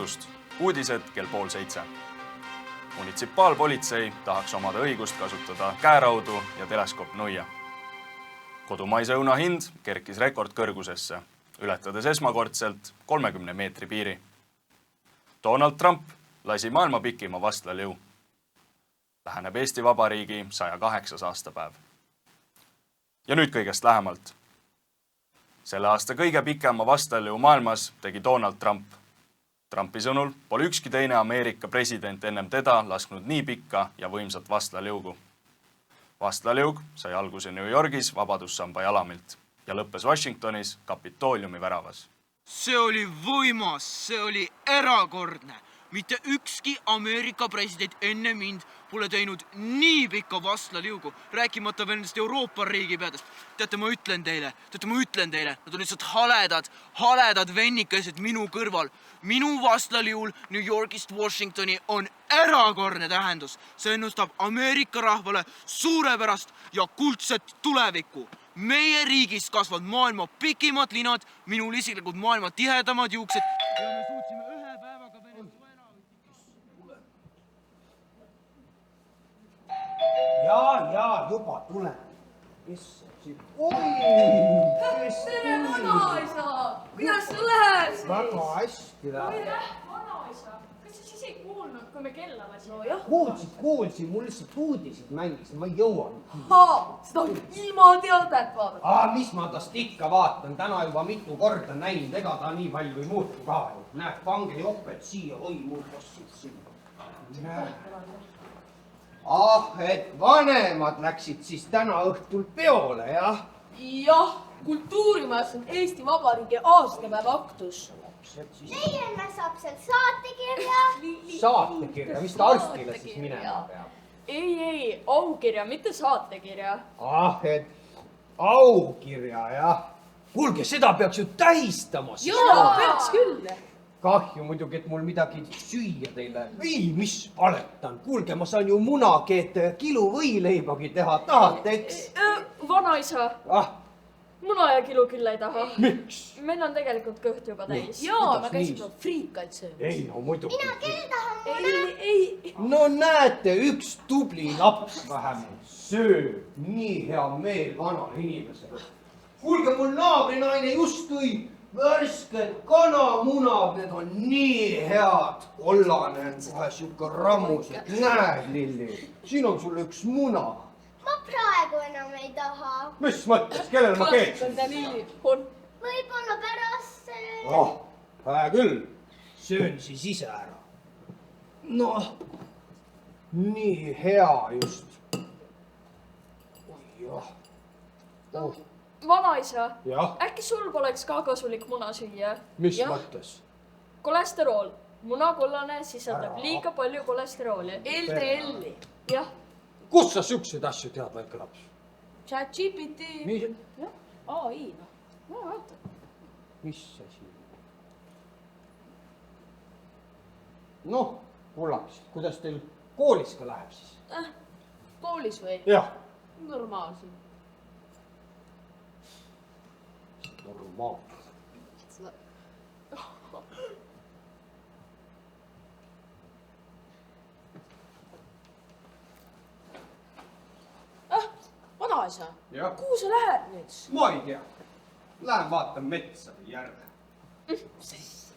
raadiost uudised kell 6:30. Munitsipaalpolitsei tahaks omada õigust kasutada käeraudu ja teleskoopnuia. Kodumaise õuna hind kerkis rekordkõrgusesse, ületades esmakordselt 30 meetri piiri. Donald Trump lasi maailma pikima vastlalõu. Läheneb Eesti Vabariigi 108. aastapäev. Ja nüüd kõigest lähemalt. Selle aasta kõige pikema vastlalõu maailmas tegi Donald Trump. Trumpi sõnul pole ükski teine Ameerika president ennem teda lasknud nii pikka ja võimsat vastlalõugu. Vastlalõug sai alguse New Yorgis Vabadussamba jalamilt ja lõppes Washingtonis Kapitooliumi väravas. See oli võimas, see oli erakordne. Mitte ükski Ameerika president enne mind pole teinud nii pikka vastlalõugu, rääkimata veel nendest Euroopa riigipeadest. Teate, ma ütlen teile, nad on lihtsalt haledad vennikesed minu kõrval. Minu vastlalõul New Yorgist Washingtoni on erakordne tähendus. See ennustab Ameerika rahvale suurepärast ja kuldset tulevikku. Meie riigis kasvavad maailma pikimad linad, minul isiklikud maailma tihedamad juuksed ja me suutsime ühe päevaga Venezuela. Ja juba tule. Kes siin? Tere, vanaisa! Kuidas sa lähed? Väga hästi läheb. Tere, vanaisa! Kas sa siis ei kuulnud, kui me kella lasime? Kuulsin, mul lihtsalt uudised mängisid, ma ei jõuanud. Seda ilma teadet vaadata. Mis ma tast ikka vaatan, täna juba mitu korda näinud, ega ta nii palju ei muutu ka. Näed, pange joped siia, oi mul kossid siin. Et vanemad läksid siis täna õhtul peole, jah? Jah, kultuurimajas on Eesti Vabariigi aastapäeva aktus. Neile saab seal saatekirja. Saatekirja, mis ta arstile siis minema peab? Ei, aukirja, mitte saatekirja. Et aukirja, jah? Kuulge, seda peaks ju tähistama. Jaa, peaks küll. Kahju muidugi, et mul midagi süüa teile. Ei, mis valetan. Kuulge, ma saan ju munakeet kilu võileibagi teha. Tahate, eks? Vanaisa, muna ja kilu küll ei taha. Miks? Meil on tegelikult kõht juba täis. Jaa, me käisime friikaid söömas. Ei, no muidugi. Mina küll tahan muna. Ei. No näete, üks tubli laps vähemalt sööb. Nii hea meel vanale inimesele. Kuulge, mul naabrinaine just tõi värsked kanamunad, need on nii head. Kollane on kohe siuke rammus, et näed, Lilli, siin on sul üks muna. Ma praegu enam ei taha. Mis mõttes, kellel ma keeksin? Võib-olla pärast Hää küll, söön siis ise ära. Noh, nii hea just. Vanaisa, Jah, äkki sul poleks ka kasulik muna süüa? mis mõttes? Kolesterool. Munakollane sisaldab liiga palju kolesterooli. LDL-i. Jah. Kus sa siukseid asju tead, väike laps? ChatGPT. Mis AI, no vaata. asi? Noh, kullaks, kuidas teil koolis ka läheb siis? Koolis või? Jah. Normaalselt. Normaalselt. Vanaisa, Jah. kuhu sa lähed nüüd? Ma ei tea. Lähen vaatan metsa või järve.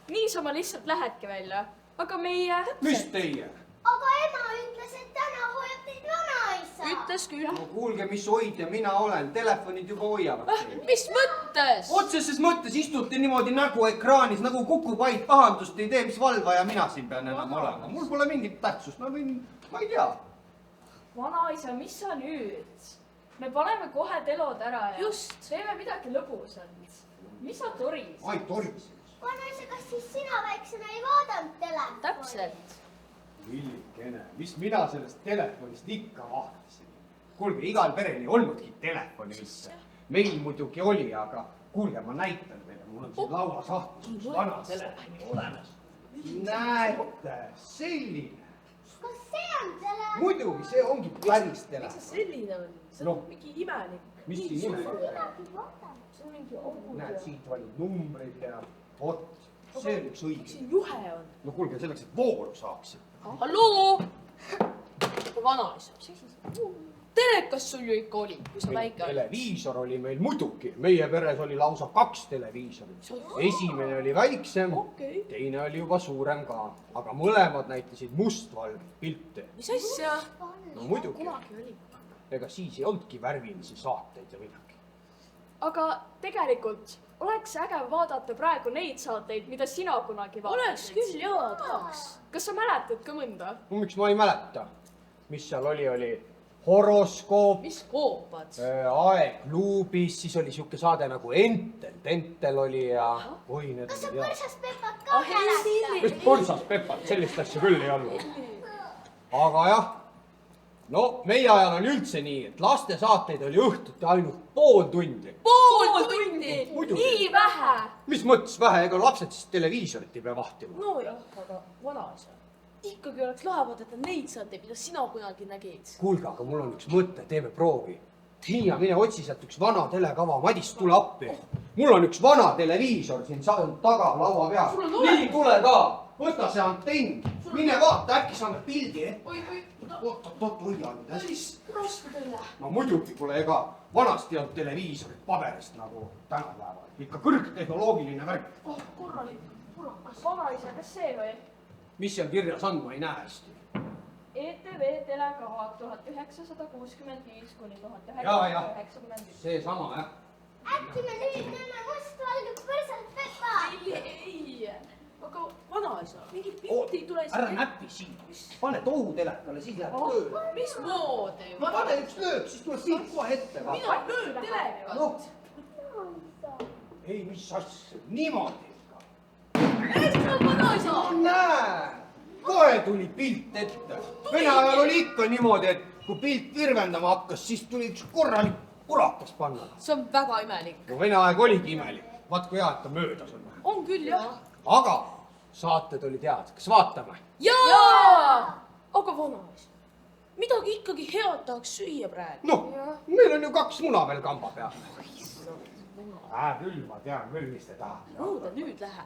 Niisama lihtsalt lähedki välja. Aga meie... Mis teie? Aga ema ütles, et täna hoiab teid vanaisa. Ütles küll. No kuulge, mis hoidja mina olen. Telefonid juba hoiavad teid. Mis mõttes? Otseses mõttes istute niimoodi nägu ekraanis, nagu kukupaid pahandust ei tee, mis valvaja mina siin pean enam olema. Mul pole mingit tähtsust, ma ei tea. Vanaisa, mis sa nüüd? Me paneme kohe telod ära ja Just. teeme midagi lõbusat. Mis sa toris? Ma ei torise. Vanaisa, kas siis sina väiksena ei vaadanud telefoni? Täpselt. Lillikene, mis mina sellest telefonist ikka vaatasin. Kuulge, igal perel ei olnudki telefoni üldse. Meil muidugi oli, aga kuulge, ma näitan teile. Mul on siin lauasahtlis üks vana telefoni olemas. Näete, selline. Kas see on telefon? Muidugi, see ongi päris telefon. Selline on. See No. on mingi imelik. Mis siin imelik? Midagi vaadanud. See on mingi augud. Näed, siit valid numbreid ja vot. see on üks õige. Siin juhe on. No kuulge, selleks, et vooru saaks. Halloo! Vanaisa. Telekas sul ju ikka oli, kui sa väike oli. Televiisor oli meil muidugi. Meie peres oli lausa 2 televiisorit. Esimene oli väiksem, teine oli juba suurem ka. Aga mõlemad näitasid mustvalget pilte. Mis asja? No muidugi. Kunagi oli. Ega siis ei olnudki värvilisi saateid ja midagi. aga tegelikult oleks äge vaadata praegu neid saateid, mida sina kunagi vaatasid. Oleks küll, jaa, tahaks. Kas sa mäletad ka mõnda? Miks ma ei mäleta? Mis seal oli horoskoop, Mis koopad? Aegluubis, siis oli siuke saade nagu Entel oli ja oi, need Kas sa olid põrsas Pepat ka Ah, mäletad? Just põrsas Pepat, sellist asja küll ei olnud. Aga jah, no meie ajal oli üldse nii, et lastesaateid oli õhtuti ainult pool tundi. Pool tundi! Muidugi. Nii vähe! Mis mõttes vähe, ega lapsed siis televiisorit ei pea vahtima. Nojah, aga vanaisa. Ikkagi oleks lahe vaadata neid saateid, mida sina kunagi nägid. Kuulge, aga mul on üks mõte, teeme proovi. Miia, mine otsi sealt üks vana telekava, Madis, tule appi. Mul on üks vana televiisor siin taga laua peal. Nii, tule ka, võta see antenn, mine vaata, äkki saame pildi ette. Oot, hoia nüüd hästi. No muidugi pole, ega vanasti ei olnud televiisorit paberist nagu tänapäeval. Ikka kõrgtehnoloogiline värk. Korralik purakas. Vanaisa, kas see või? Mis seal kirjas on, ma ei näe hästi. ETV telekava 1965 kuni Jaa. 1991. Seesama, jah. Äkki me nüüd näeme mustvalget põrsat Pepat? Ei, aga vanaisa, mingi pilti ei tule Ära näpi siin. Pane tohutelekale, siis läheb tööle. Mismoodi? Ma pane üks lööb, siis tuleb pilt kohe ette. Mina löön telekat. No, ei, mis asja, niimoodi ikka. Ekstra vanaisa! No näe, kohe tuli pilt ette. Vene ajal oli ikka niimoodi, et kui pilt virvendama hakkas, siis tuli üks korralik purakas panna. See on väga imelik. No Vene aeg oligi imelik. Vaat kui hea, et ta möödas on. On küll, jah. Aga saated olid head. Kas vaatame? Jaa! Aga vanaisa, midagi ikkagi head tahaks süüa praegu. Noh, meil on ju 2 muna veel kamba peal. Küll, ma tean küll, mis te tahate. Nõuda nüüd lähe.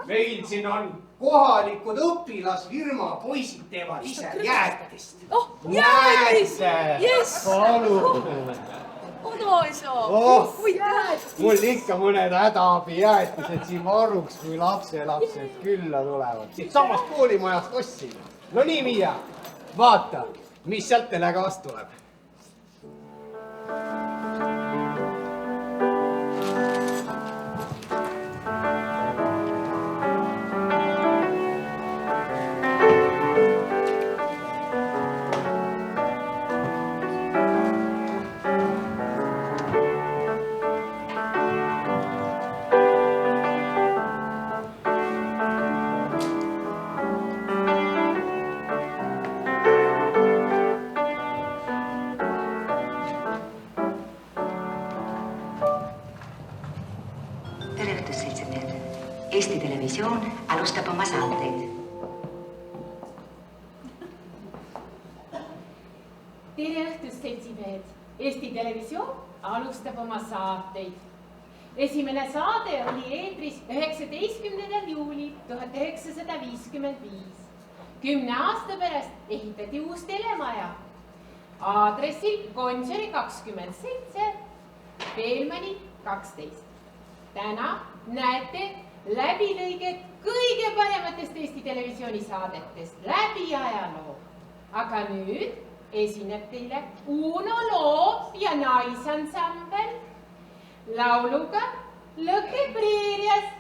Meil siin on kohalikud õpilasfirma poisid teevad ise jäätist. Oh, jäätis! Näete! Jess! Palun! Vanaisa! Oh! Kui jäätis! Mul ikka mõned hädaabi jäätised siin varuks, kui lapselapsed külla tulevad. Siit samast koolimajast ostsin. No nii, Miia, vaata, mis sealt telekavast tuleb. Eesti Televisioon alustab oma saateid. Tere õhtust, seltsimehed! Eesti Televisioon alustab oma saateid. Esimene saade oli eetris 19. juulil 1955. 10 aasta pärast ehitati uus telemaja. Aadressil Gonsiori 27, Peelmani 12. Täna näete läbilõiget kõige parematest Eesti Televisiooni saadetest läbi ajaloo. Aga nüüd esineb teile Uno Loop ja naisansambel lauluga Lõkke preerias.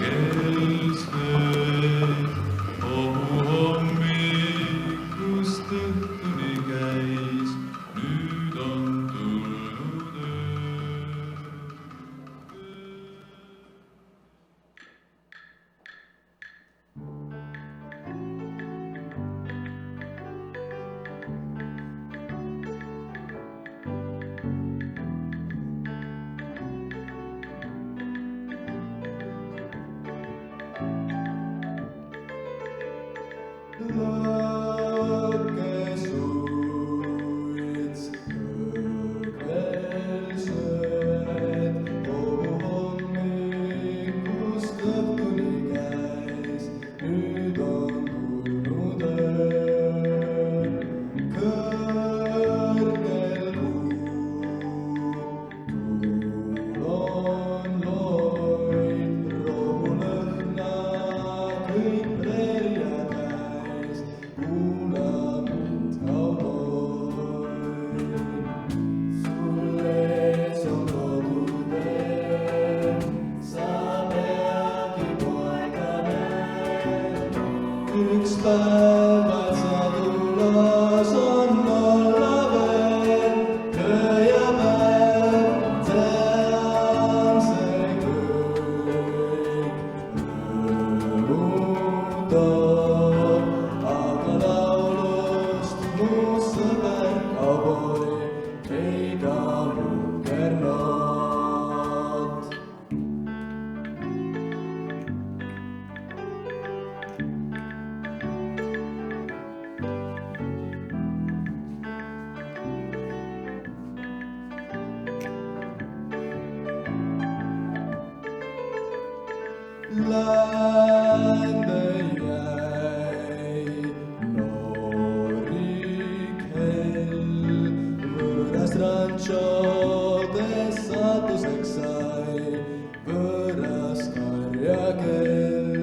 Köögelsvööd. läände jäi noorik hell, võõras ranchodes saatuseks sai võõras karjakell.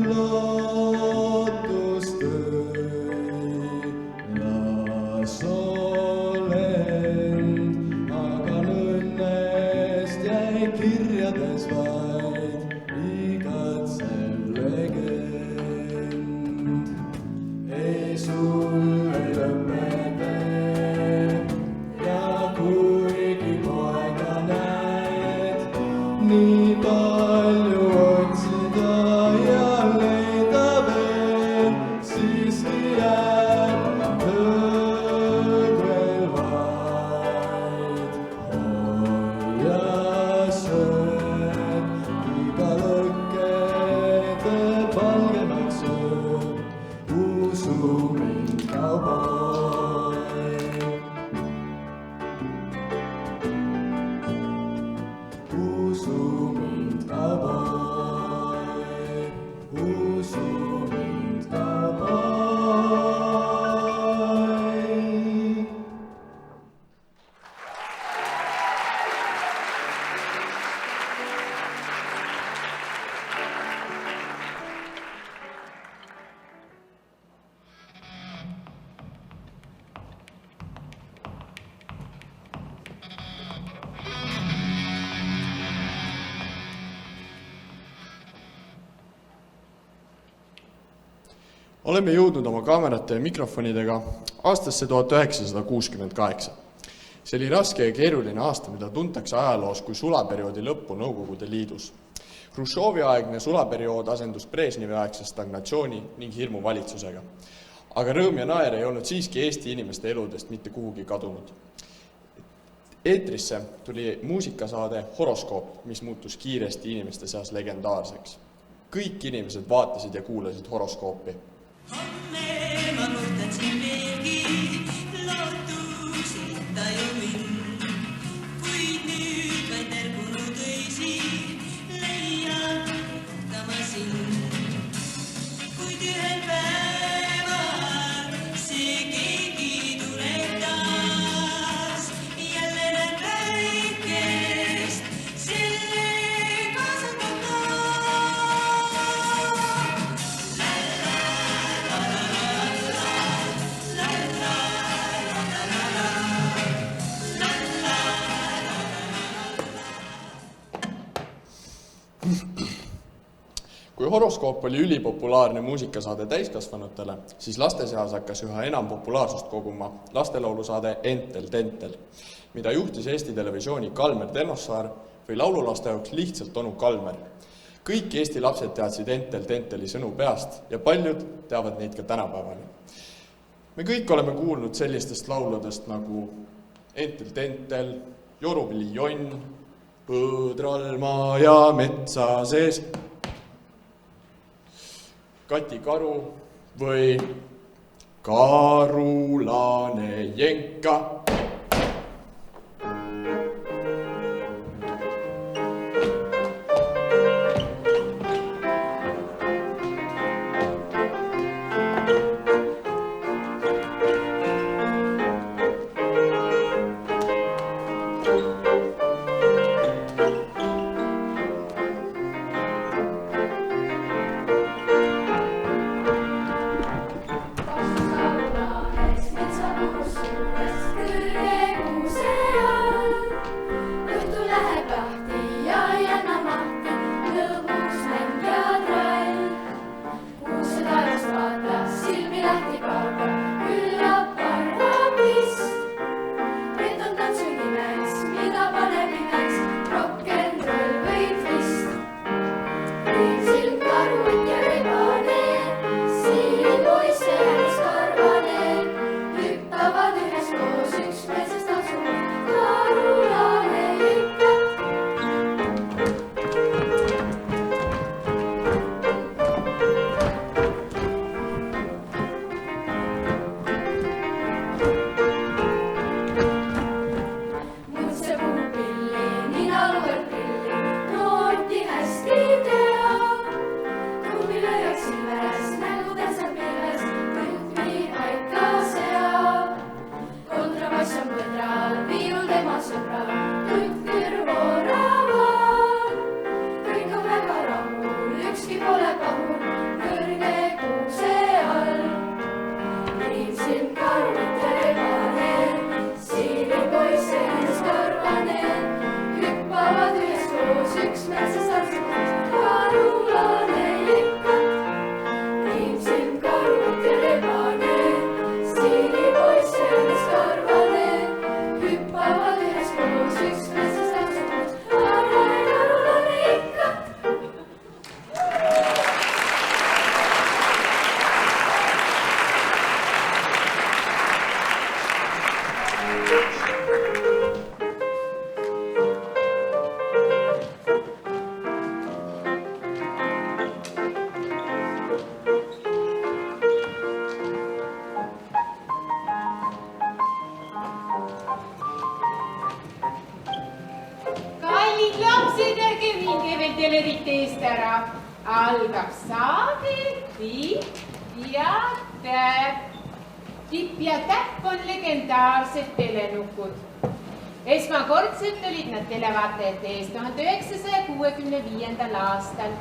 Lootus tõi laasolend, aga õnnest jäi kirjades vaid igatsev legend. Ei sul ei lõpete ja kuigi poega näed, nii palju otsida ja leida veel, siiski jääb tööd veel vaid. Hoia sööd, iga lõkke teeb valgemaks sööd, usu mind, kauboi. Usu mind, kauboi, usu mind, kauboi. Oleme jõudnud oma kaamerate ja mikrofonidega aastasse 1968. See oli raske ja keeruline aasta, mida tuntakse ajaloos kui sulaperioodi lõppu Nõukogude Liidus. Hruštšovi-aegne sulaperiood asendus Brežnevi aegse stagnatsiooni ning hirmu valitsusega. Aga rõõm ja naer ei olnud siiski Eesti inimeste eludest mitte kuhugi kadunud. Eetrisse tuli muusikasaade Horoskoop, mis muutus kiiresti inimeste seas legendaarseks. Kõik inimesed vaatasid ja kuulasid horoskoopi. Homme ma mõtlen siin veelgi, lootusi jätta ju mind. Kuid nüüd vaid ergunud õisi, leian kohtama sind. Kuid ühel päeval see keegi tuleb taas, jälle näeb väikest, selle kaasandab Kui horoskoop oli ülipopulaarne muusikasaade täiskasvanutele, siis laste seas hakkas üha enam populaarsust koguma lastelaulusaade Entel Tentel, mida juhtis Eesti Televisiooni Kalmer Tennossaar või laululaste jaoks lihtsalt onu Kalmer. Kõik Eesti lapsed teadsid Entel Tenteli sõnu peast ja paljud teavad neid ka tänapäevani. Me kõik oleme kuulnud sellistest lauludest nagu Entel Tentel, Joruvili jonn, põõdral maa ja metsa sees, Kati karu või karulane jenka. Metsa telerite eest ära. Algab saade Tipp ja Täpp. Tipp ja Täpp on legendaarsed telenukud. Esmakordselt olid nad televaatajate ees 1965. aastal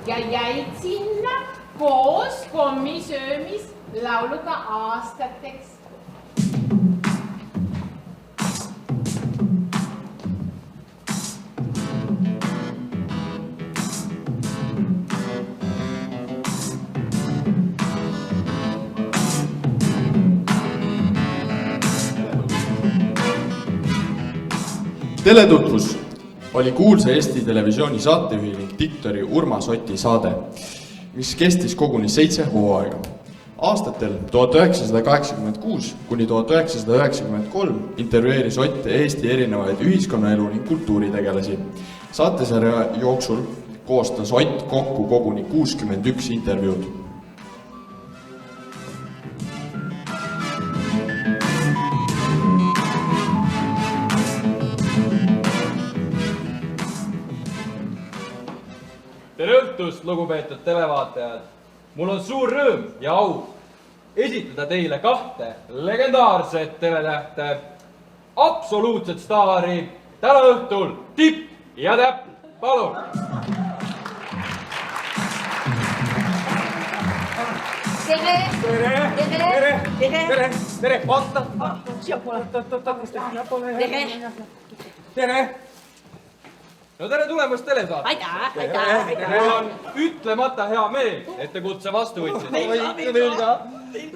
ja jäid sinna koos kommisöömis lauluga aastateks. Teletutvus oli kuulsa Eesti Televisiooni saatejuhi ning diktori Urmas Oti saade, mis kestis koguni 7 hooaega. Aastatel 1986 kuni 1993 intervjueeris Ott Eesti erinevaid ühiskonnaelu ning kultuuritegelasi. Saatesarja jooksul koostas Ott kokku koguni 61 intervjuud. Tere õhtust, lugupeetud televaatajad! Mul on suur rõõm ja au esitada teile 2 legendaarset teletähte, absoluutset staari, täna õhtul Tipp ja Täpp. Palun! Tere! Tere! Tere! Tere! Tere! Oota! Tere! Tere! No tere tulemast telesaate! Aitäh! Mul on ütlemata hea meel, et te kutse vastu võtsite.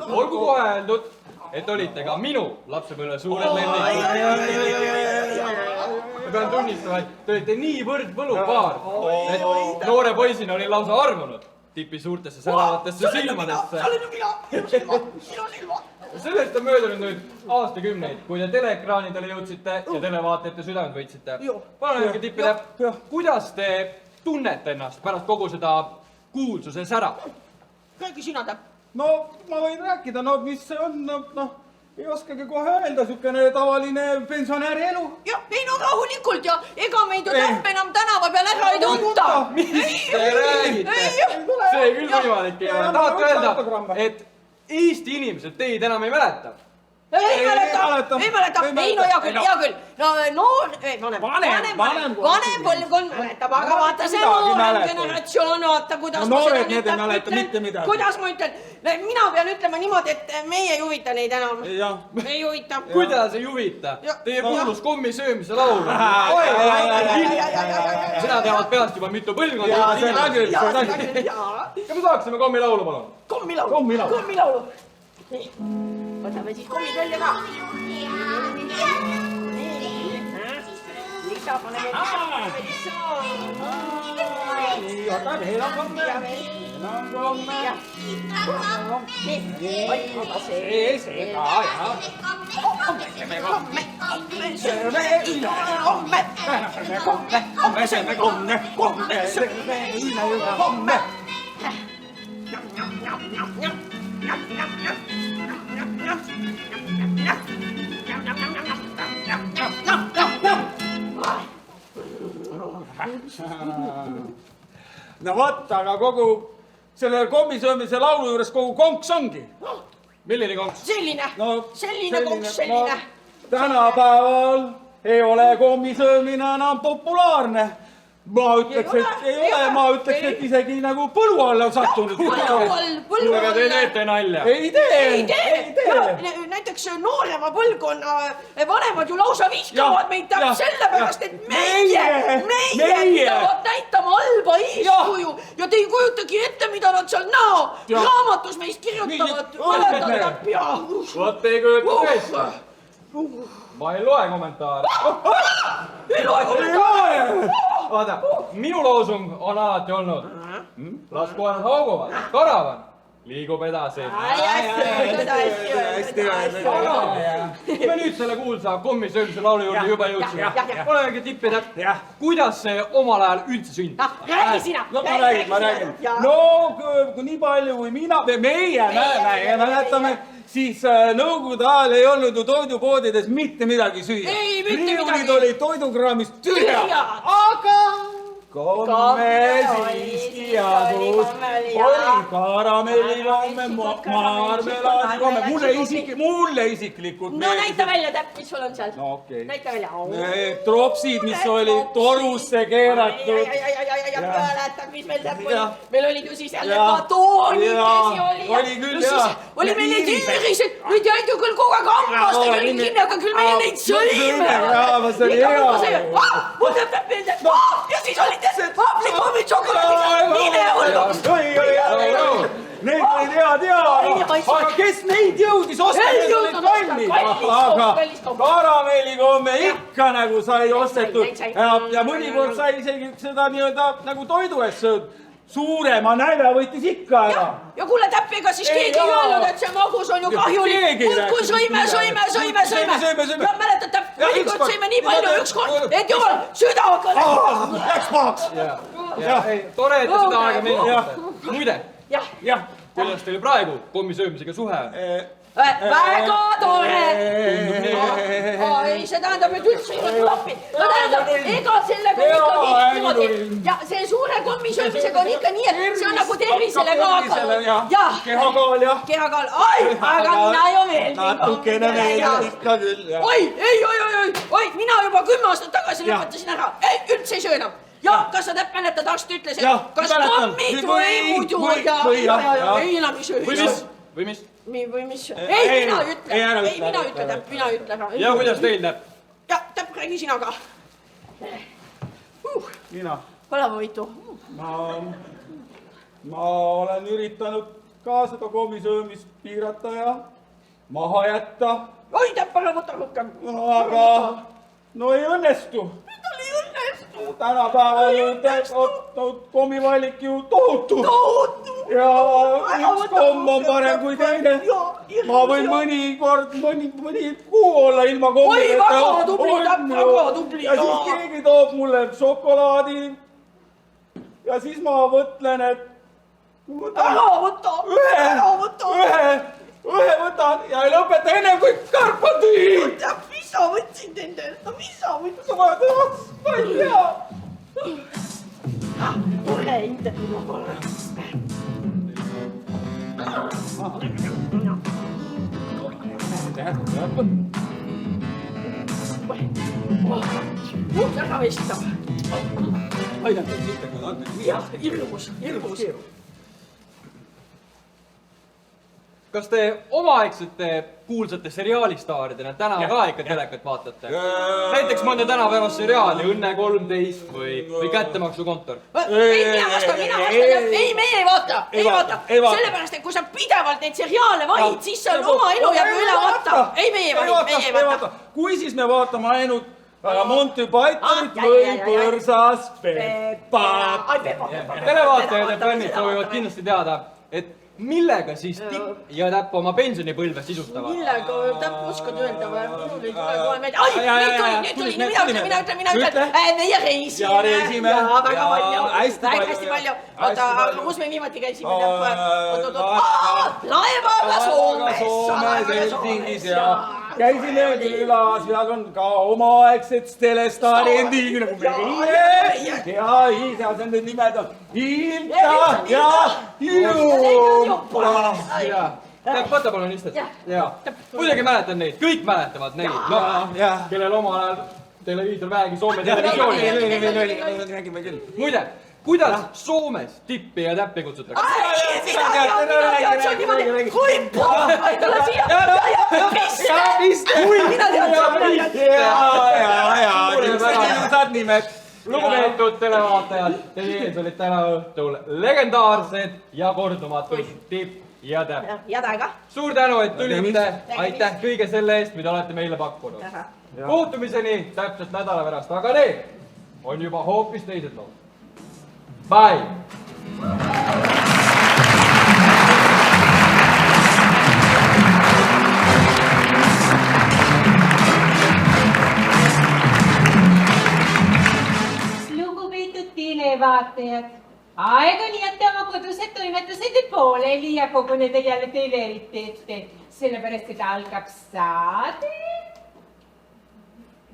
Olgu kohe öeldud, et olite ka minu lapsepõlve suured lemmikud. Ma pean tunnistama, et te olite niivõrd võlupaar, et noore poisina olin lausa armunud Tipi suurtesse säravatesse silmadesse. Sa oled ju minu silmad! Sellest on möödunud nüüd aastakümneid, kui te teleekraanidele jõudsite ja televaatajate südamed võitsite. Palun öelge Tipp ja Täpp, kuidas te tunnete ennast pärast kogu seda kuulsuse sära? Räägi sina, Täpp. No, ma võin rääkida, no mis see on, noh, ei oskagi kohe öelda, sükene tavaline pensionäri elu. Jah, ei no rahulikult ja ega meid ju Täpp enam tänava peal ära ei tunta. Mis te räägite? See küll võimalik ei ole. Tahate öelda, et Eesti inimesed teid enam ei mäleta? Ei mäleta. Ei no hea küll. No vanem põlvkond mäletab, aga vaata see noorem generatsioon, vaata kuidas ma seda nüüd ütlen. Kuidas ma ütlen? Mina pean ütlema niimoodi, et meie ei huvita neid enam. Ei huvita. Kuidas ei huvita? Teie kuulus kommisöömise laulu. Seda teavad peast juba mitu põlvkonda. Ja me saaksime kommilaulu, palun. Kommilaulu. Võtame siis kommid välja ka. Lisa, paneme Nii, oota, veel on komme. See ka, jah. Komme. No vot, aga kogu selle kommisöömise laulu juures kogu konks ongi. Milline konks? Selline konks. Tänapäeval ei ole kommisöömine enam populaarne. Ma ütleks, et ei ole, ma ütleks, et isegi nagu põlu alla on sattunud. Põlu Aga te teete nalja. Ei tee. Näiteks noorema põlvkonna vanemad ju lausa viskavad meid täpselt sellepärast, et meie pidavad näitama halba eeskuju ja te ei kujutagi ette, mida nad seal raamatus meist kirjutavad. Vot ei kujuta tõesti. Ma ei loe kommentaare. Ei loe! Vaata, minu loosung on alati olnud. Las koerad hauguvad, karavan liigub edasi. Hästi. Kui me nüüd selle kuulsa kommisöömise laulu juurde juba jõudsime. Olegi Tipp ja Täpp. Kuidas see omal ajal üldse sündis? Räägi sina. No ma räägin. No kui nii palju kui meie mäletame, siis nõukogude ajal ei olnud ju toidupoodides mitte midagi süüa. Ei, mitte midagi. Riiulid olid toidukraamist tühja. Aga komme siiski asus. Oli karamellilomme, marmelaadikomme. Mulle isiklikult No näita välja täpp, mis sul on seal. No okei. Näita välja. Need tropsid, mis oli torusse keeratud. Mäletad, mis meil täpp oli? Meil olid ju siis jälle patoonikesi oli. Oli küll, jah. Oli meil need iirised, nüüd jäid ju küll kogu aeg ammastega kinni, aga küll meie neid sõime. Ma see oli hea. Mul teeb täpp meelde. Ja siis olid haaplikoomid šokolaadiga. Mine hullu. Need olid head ja. Aga kes neid jõudis osta? Need olid kallis. Aga karamellikomme ikka nagu sai ostetud. Ja mõnikord sai isegi seda nii-öelda nagu toidu eest sööd. Suurema nälja võttis ikka ära. Ja kuule täpp, ega siis keegi ei öelnud, et see magus on ju kahjulik. Kui sõime. Ja mäletad täpp, mõnikord sõime nii palju ükskord, et jumal süda kõleb. Läks maaks. Tore, et te seda aega meenutate. Muide, jah. kuidas teil praegu kommisöömisega suhe on? Väga tore! Ei, see tähendab, et üldse ei ole klappi. No tähendab, ega sellega on ikka niimoodi. Ja see suure kommisöömisega on ikka nii, et see on nagu tervisele ka hakanud. Kehakaal, jah. Kehakaal, oi, aga mina ju veel. Natukene meeldib ikka küll, jah. Oi, mina juba 10 aastat tagasi lõpetasin ära. Ei, üldse ei söö enam. Ja, kas sa täpp mäletad, arst ütles, et kas kommid või muidu ja ei enam ei söö. Või mis? Või mis? Ei, mina ütle täpp, mina ütle. Ja kuidas teil täpp? Ja, täpp, räägi sina ka. Mina? Palavõitu. Ma olen üritanud ka seda kommisöömist piirata ja maha jätta. Oi, täpp, ära võta rohkem. Aga no ei õnnestu. Tal ei õnnestu. Tänapäeval on kommivalik ju tohutu. Ja üks komm on parem kui teine. Ma võin mõni kuu olla ilma kommideta. Oi, väga tubli, täpp, väga tubli. Ja siis keegi toob mulle šokolaadi. Ja siis ma mõtlen, et ära võta. Ühe võtan ja ei lõpeta ennem kui karp on tühi. Täpp, mis sa võtsid endale? No mis sa võtsid? Ma ei tea. Tule enda. Väga vestav. Jah, hirmus. Kas te omaaegsete kuulsate seriaalistaaridena täna ka ikka telekat vaatate? Näiteks mõnda tänapäevast seriaali, Õnne 13 või Kättemaksukontor? Ei, mina vastan. Ei, meie ei vaata. Sellepärast, et kui sa pidevalt neid seriaale valid, siis sa oma elu jääb üle vaata. Ei, meie ei vaata. Kui siis me vaatame ainult Monty Pythonit või Põrsas Peppat. Televaatajad ja fännid soovivad kindlasti teada, et millega siis Tipp ja Täpp oma pensionipõlve sisustavad? Millega Täpp oskad öelda või? Mul ei tule kohe meelde. Ai, nüüd tuli, mina ütlen. Meie reisime. Ja reisime. Väga palju. Hästi palju. Oota, aga kus me viimati käisime? Laevaga Soomes. Helsingis ja käisime külas, seal on ka omaaegsed telestaari endigi nagu meie. Ja seal on need nimed on Ilta ja Jumpa. Täpp, võta palun istet. Muidugi mäletan neid, kõik mäletavad neid, kellel omal ajal televiisor vähegi Soome televisiooni. Räägime küll. Muide, kuidas Soomes Tippi ja Täppi kutsutakse? Lugupeetud televaatajad, teie ees olid täna õhtul legendaarsed ja kordumatud Tipp ja Täpp. Ja täga. Suur tänu, et tulite. Aitäh kõige selle eest, mida olete meile pakkunud. Kohtumiseni täpselt nädala pärast, aga need on juba hoopis teised lood. Bye! Lugupeetud televaatajad, aeg on jätta oma kodused toimetused pooleli ja koguneda jälle telerite ette, sellepärast et algab saade.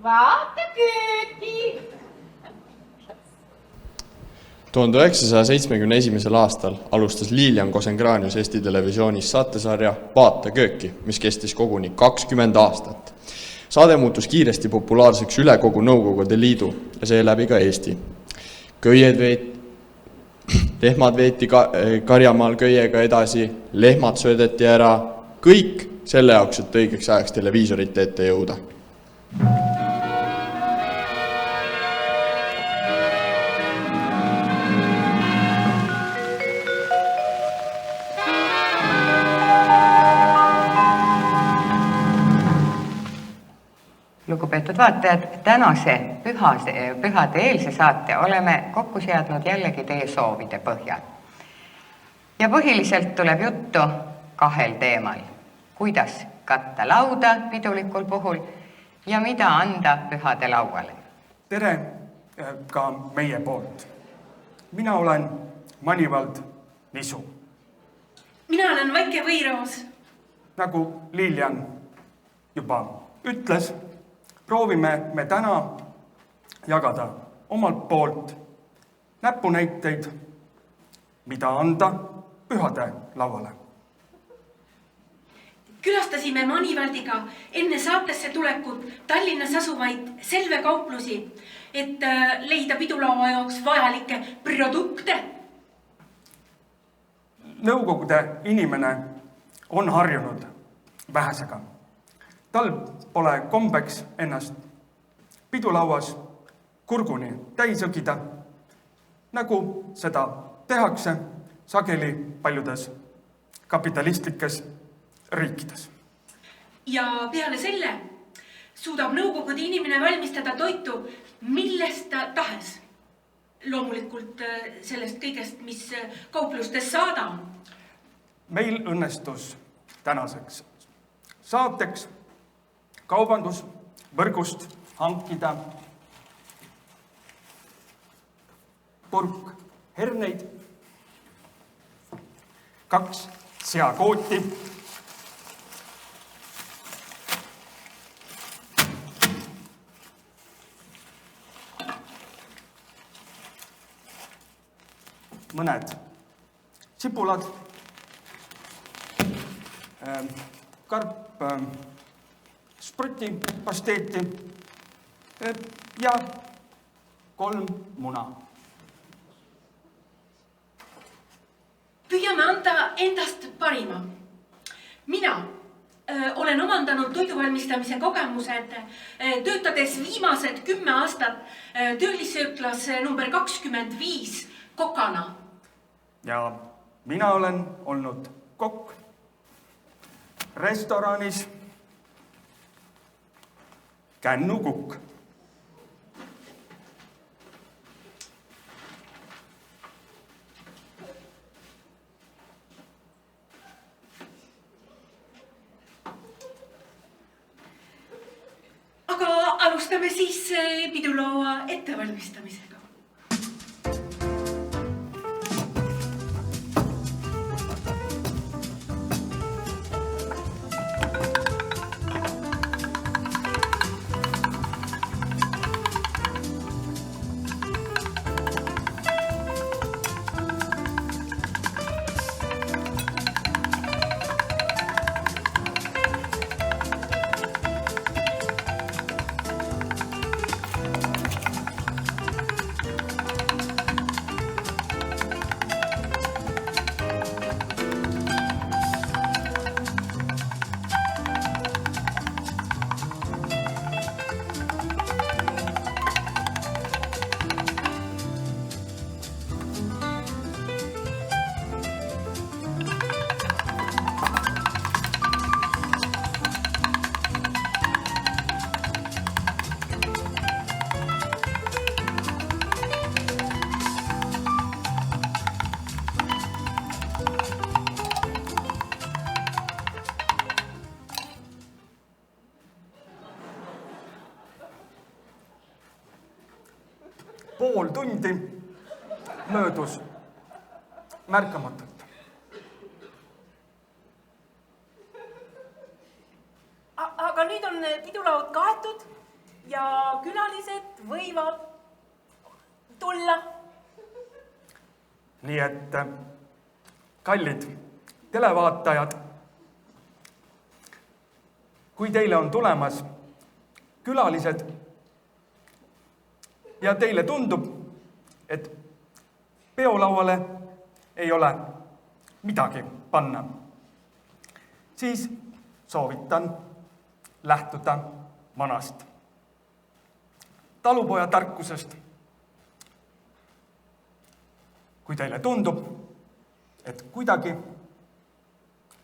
Vaata kööki! 1971. aastal alustas Lilian Kosengranius Eesti Televisioonis saatesarja Vaata kööki, mis kestis koguni 20 aastat. Saade muutus kiiresti populaarseks üle kogu Nõukogude Liidu ja seeläbi ka Eesti. Lehmad veeti karjamaal köiega edasi, lehmad söödeti ära, kõik selle jaoks, et õigeks ajaks televiisorite ette jõuda. Lugupeetud vaatajad, tänase pühade eelse saate oleme kokku seadnud jällegi teie soovide põhjal. Ja põhiliselt tuleb juttu kahel teemal. Kuidas katta lauda pidulikul puhul ja mida anda pühade lauale. Tere ka meie poolt. Mina olen Manivald Nisu. Mina olen Vaike Võiroos. Nagu Lilian juba ütles, proovime me täna jagada omalt poolt näpunäiteid, mida anda pühade lauale. Külastasime Manivaldiga enne saatesse tulekut Tallinnas asuvaid Selve kauplusi, et leida pidulaua jaoks vajalikke produkte. Nõukogude inimene on harjunud vähesega. Tal pole kombeks ennast pidulauas kurguni täis õgida, nagu seda tehakse sageli paljudes kapitalistlikes riikides. Ja peale selle suudab nõukogude inimene valmistada toitu millest tahes. Loomulikult sellest kõigest, mis kauplustes saada on. Meil õnnestus tänaseks saateks kaubandusvõrgust hankida purk herneid, 2 seakooti, mõned sipulad, karp spruti pasteeti ja 3 muna. Püüame anda endast parima. Mina olen omandanud toiduvalmistamise kogemused, töötades viimased 10 aastat töölisööklas number 25 kokana. Ja mina olen olnud kokk restoranis Kännu Kukk. Aga alustame siis pidulaua ettevalmistamisega. Pool tundi möödus märkamatult. Aga nüüd on pidulaud kaetud ja külalised võivad tulla. Nii et kallid televaatajad, kui teile on tulemas külalised ja teile tundub, et peolauale ei ole midagi panna, siis soovitan lähtuda vanast talupoja tarkusest. Kui teile tundub, et kuidagi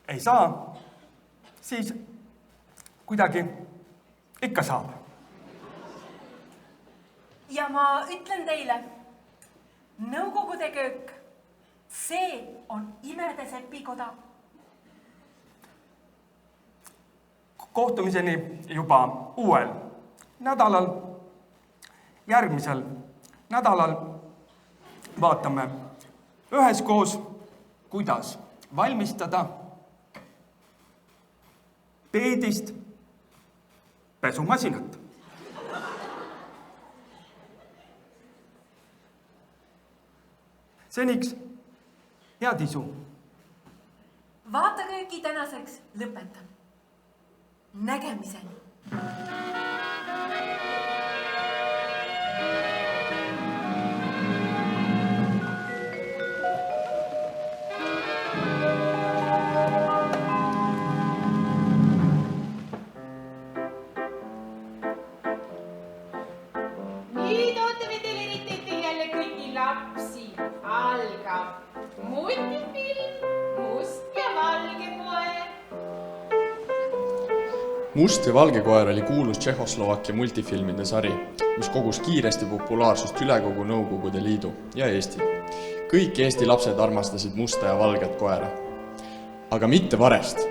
ei saa, siis kuidagi ikka saab. Ja ma ütlen teile, nõukogude köök, see on imede sepikoda. Kohtumiseni juba uuel nädalal. Järgmisel nädalal vaatame üheskoos, kuidas valmistada peedist pesumasinat. Seniks head isu. Vaatakööki tänaseks lõpetan. Nägemiseni. Nüüd ootame teile eriti jälle kõiki lapsi. Algab multifilm Must ja valge koer. Must ja valge koer oli kuulus Tšehhoslovakkia multifilmide sari, mis kogus kiiresti populaarsust üle kogu Nõukogude Liidu ja Eesti. Kõik Eesti lapsed armastasid musta ja valget koera. Aga mitte varest.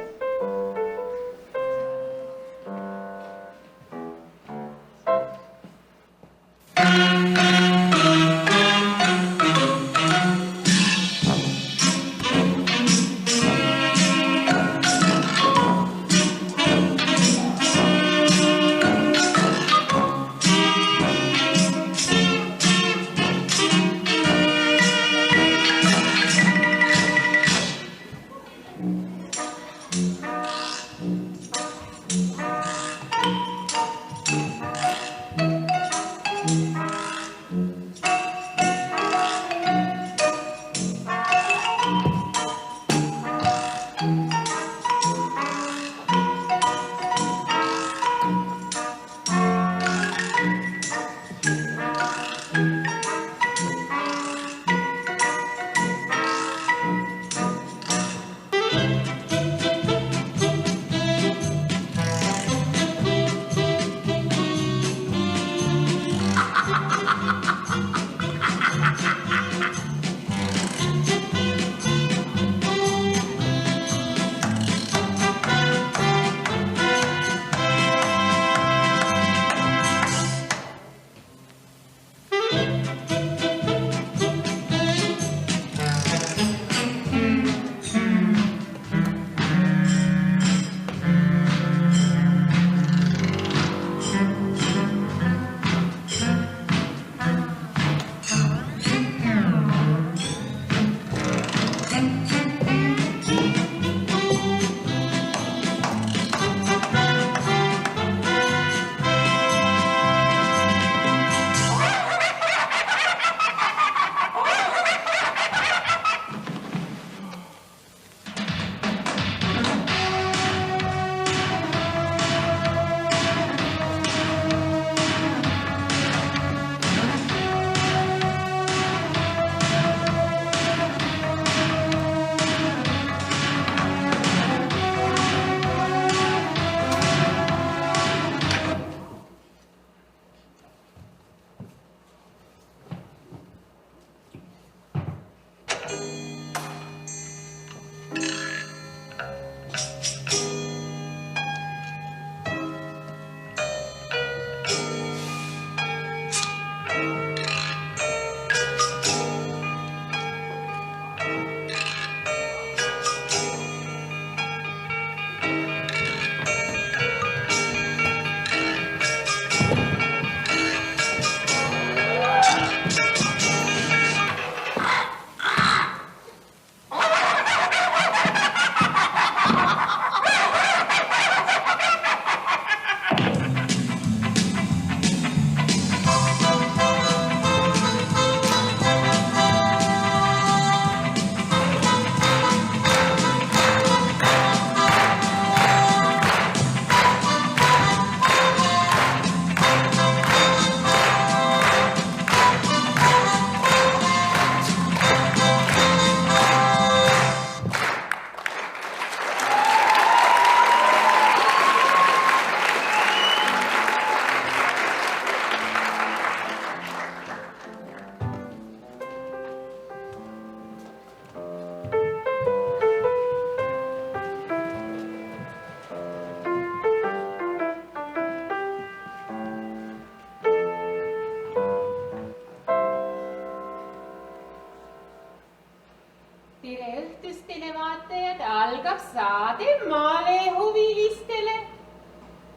algab saade malehuvilistele.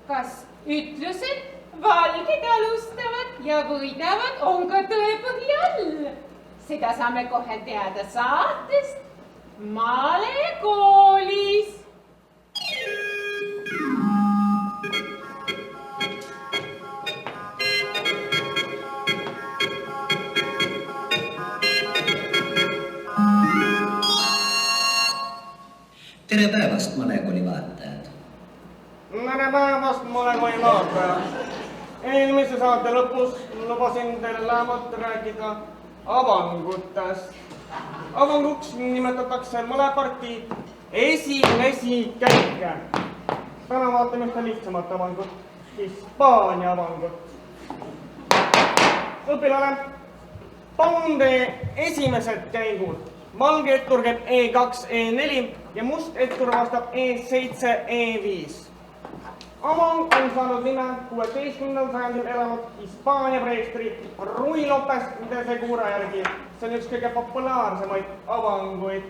Kas ütlused valged alustavad ja võidavad on ka tõepõhi all? Seda saame kohe teada saatest Malekoolis. Tere päevast, Malekooli vaatajad! Tere päevast, Malekooli vaatajad! Eelmise saate lõpus lubasin teile lähemalt rääkida avangutest. Avanguks nimetatakse mõleparti esimesi käike. Täna vaatame ühte lihtsamat avangut, Hispaania avangut. Õpilane, palun tee esimesed käigud. Valge ettur käib E2, E4 ja must ettur vastab E7, E5. Avang on saanud nime 16. sajandil elanud Hispaania preestri Rui Lopez de Segura järgi. See on üks kõige populaarsemaid avanguid.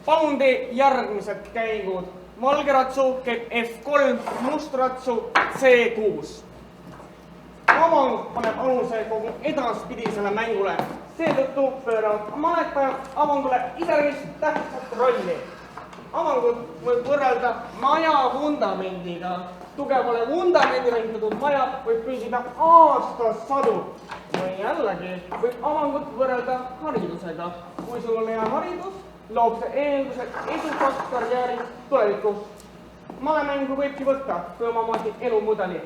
Palun tee järgmised käigud. Valge ratsu käib F3, must ratsu C6. Avang paneb aluse kogu edaspidisele mängule. Seetõttu pööravad maletajad avangule iseäranis tähtsat rolli. Avangut võib võrrelda maja vundamendiga. Tugevale vundamendile ehitatud maja võib püsida aastasadu. Või jällegi võib avangut võrrelda haridusega. Kui sul on hea haridus, loob see eeldused edukaks karjääris tulevikus. Malemängu võibki võtta kui omamoodi elumudeli.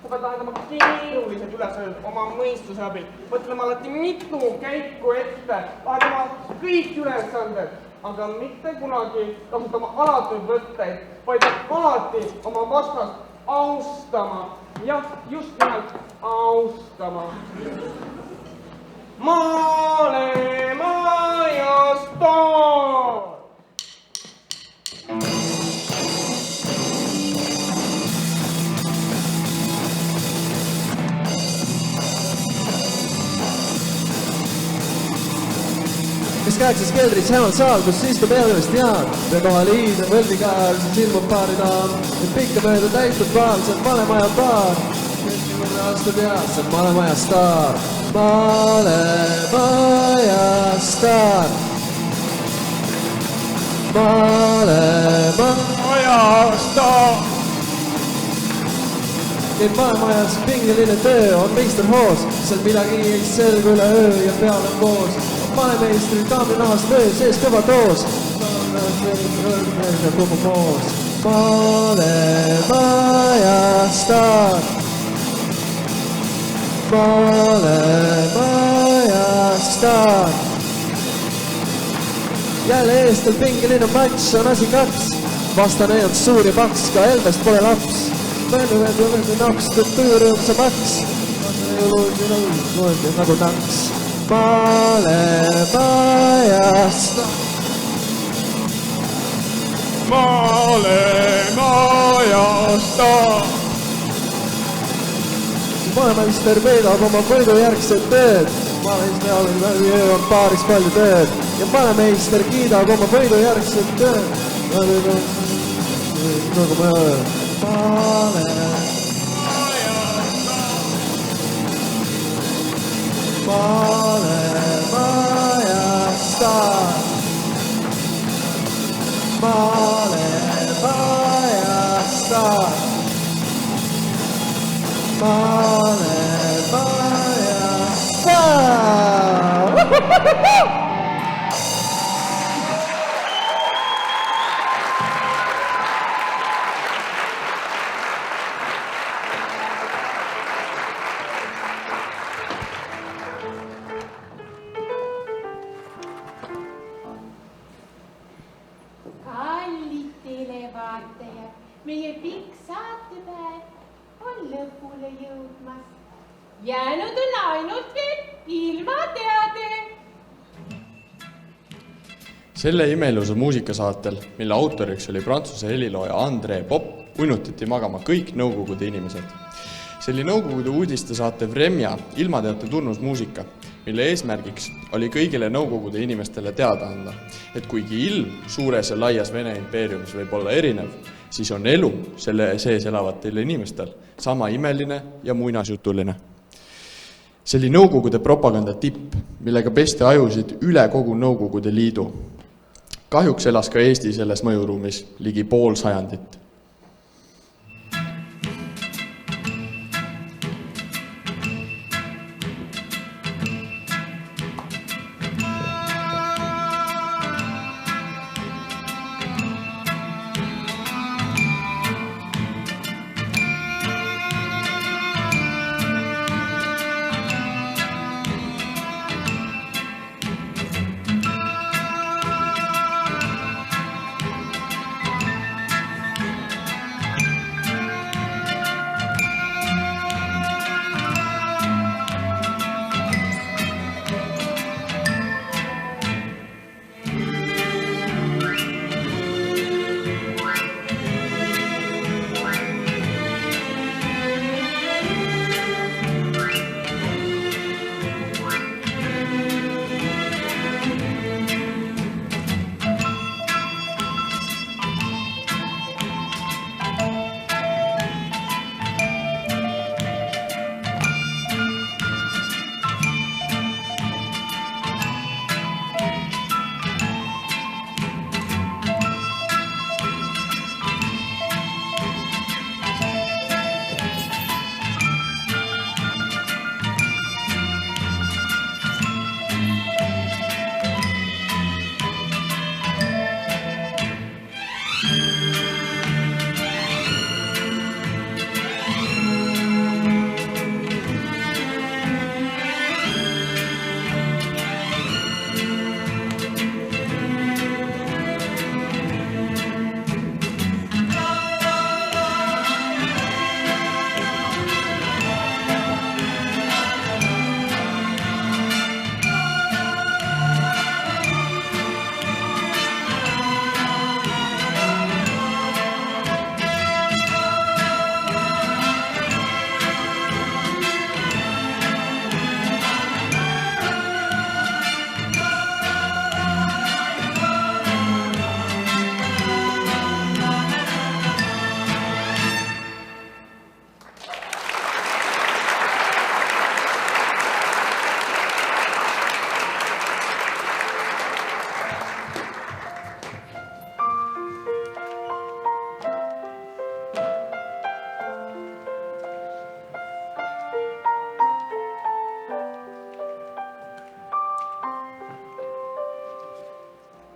Sa pead lahendama keerulised ülesanded oma mõistuse abil. Mõtlema alati mitu käiku ette, lahendama kõik ülesanded, aga mitte kunagi kasutama alatuid võtteid, vaid alati oma vastast austama. Jah, just nimelt austama. Malemajas taar! Kes 8 keldris heal saal, kus istub eelmest tead. Ja kohal hiid on võlvikäär, siin silmub paari taam. Et pikka mööda täitud baar, see on Malemaja baar. Keskimurre astub ja see on Malemaja staar. Malemaja staar. Malemaja staar. Käib Malemajas pingeline töö, on meisterhoos. Seal midagi ei selgu üle öö ja peal on koos. Malemeistri kaamri nahast vöö, sees kõva toos. Kuhu moos. Malemaja staar. Malemaja staar. Jälle eestel pingeline matš, on asi 2. Vastane on suur ja paks, ka Elvest pole laps. Mõeldu naks, tõtt tujurõõm sa maks. Nagu naks. Malemaja staar. Malemaja staar. Malemeister veedab oma võidujärgset tööd. Malemeister on paaris palju tööd. Ja malemeister kiidab oma võidujärgset tööd. Nagu ma öö. Malemaja staar. Malemaja staar. Malemaja staar. Meie pikk saatepäev on lõpule jõudmas. Jäänud on ainult veel ilmateade. Selle imeilusa muusikasaatel, mille autoriks oli prantsuse helilooja André Pop, unutati magama kõik Nõukogude inimesed. See oli Nõukogude uudistesaate Vremja ilmateate tunnusmuusika, mille eesmärgiks oli kõigile Nõukogude inimestele teada anda, et kuigi ilm suures ja laias Vene impeeriumis võib olla erinev, siis on elu selle sees elavatel inimestel sama imeline ja muinasjutuline. See oli Nõukogude propaganda tipp, millega pesti ajusid üle kogu Nõukogude Liidu. Kahjuks elas ka Eesti selles mõjuruumis ligi pool sajandit.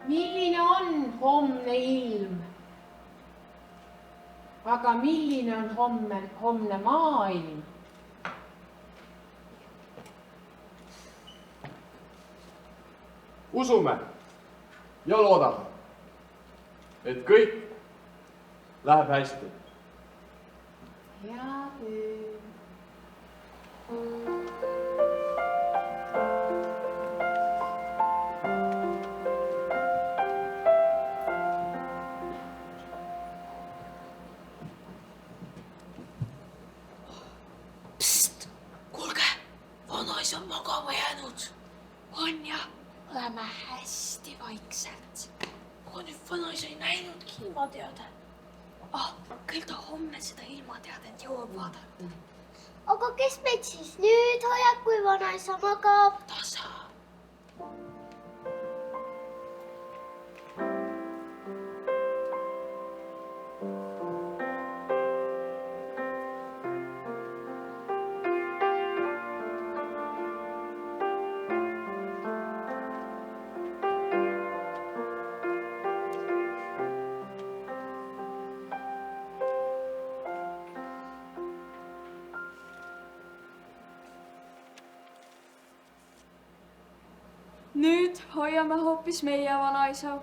Milline on homne ilm? Aga milline on homne maailm? Usume ja loodame, et kõik läheb hästi. Hea küll. Psst! Kuulge, vanaisa on magama jäänud. On ja, oleme hästi vaikselt. Aga nüüd vanaisa ei näinudki ilmateade. Küll ta homme seda ilmateadet jõuab vaadata. Aga kes meid siis nüüd hoiab, kui vanaisa magab? Tasa. Nüüd hoiame hoopis meie vanaisa.